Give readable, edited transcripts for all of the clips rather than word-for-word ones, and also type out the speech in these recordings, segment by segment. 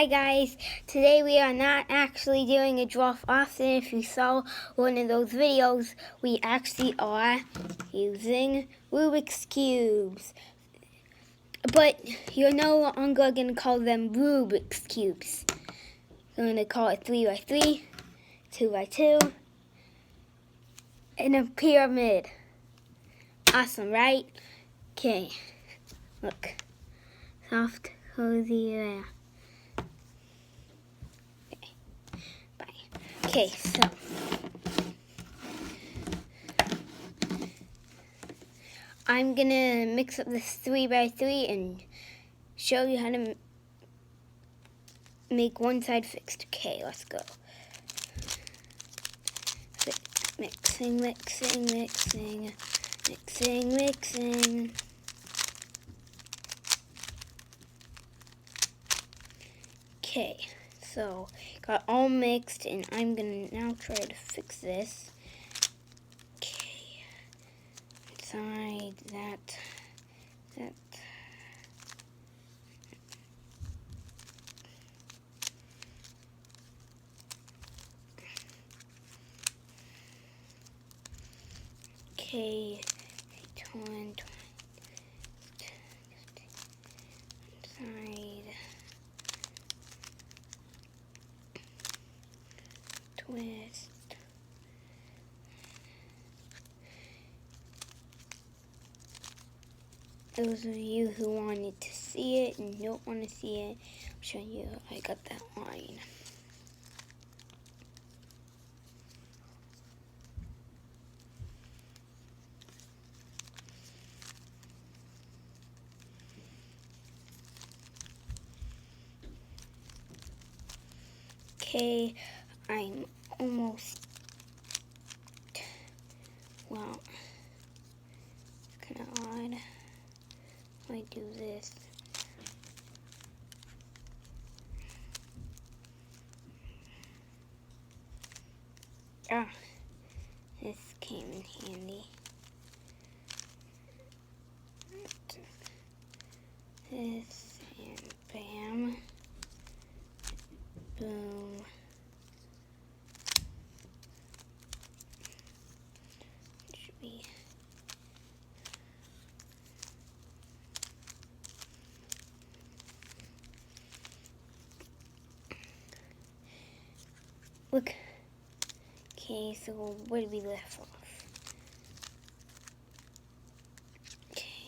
Hi guys, today we are not actually doing a draw for Austen. If you saw one of those videos, we actually are using Rubik's Cubes. But you're no longer going to call them Rubik's Cubes. You're going to call it 3x3, 2x2, and a pyramid. Awesome, right? Okay, look. Soft, cozy, yeah. Okay, so I'm gonna mix up this 3x3 and show you how to make one side fixed. Okay, let's go. Mixing, mixing, mixing, mixing, mixing. Okay, so got all mixed and I'm gonna now try to fix this. Okay, inside that. Okay, inside. Twist. Those of you who wanted to see it and don't want to see it, I'll show you how I got that line. Okay, I'm almost, well, it's kind of odd. I do this. Ah, this came in handy. This and bam, boom. Should be. Look. Okay, so where did we left off? Okay.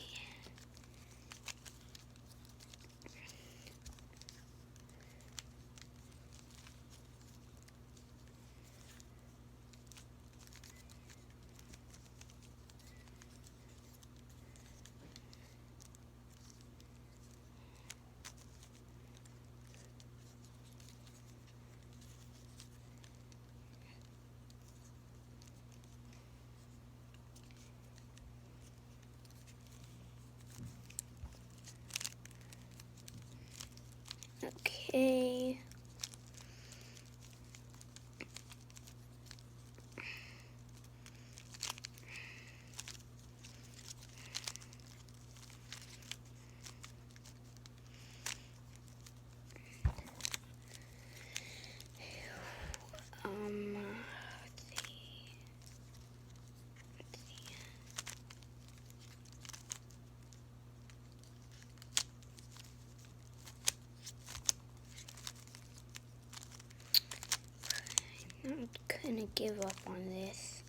Okay. Let's see. I'm gonna give up on this.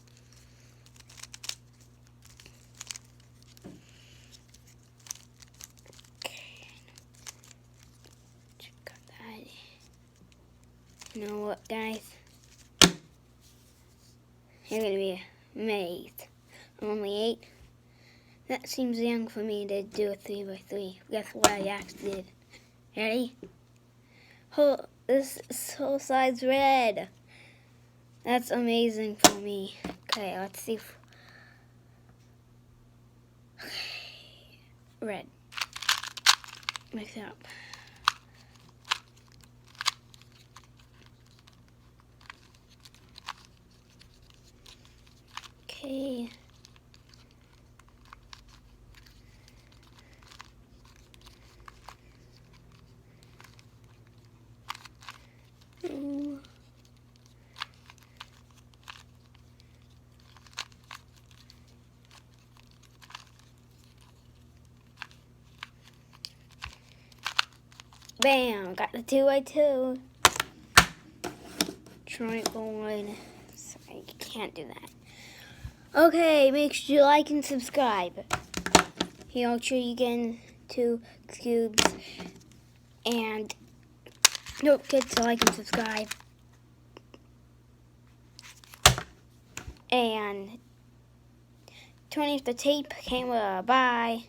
Okay. Got that. You know what, guys? You're gonna be amazed. I'm only 8. That seems young for me to do a 3x3. Guess what I actually did? Ready? This whole side's red. That's amazing for me. Okay, let's see. Red. Mix it up. Okay. Oh. Bam! Got the 2x2. Tripod. Sorry, you can't do that. Okay, make sure you like and subscribe. Here, I'll show you again 2 cubes. And don't forget to like and subscribe. And turning off the tape camera. Bye.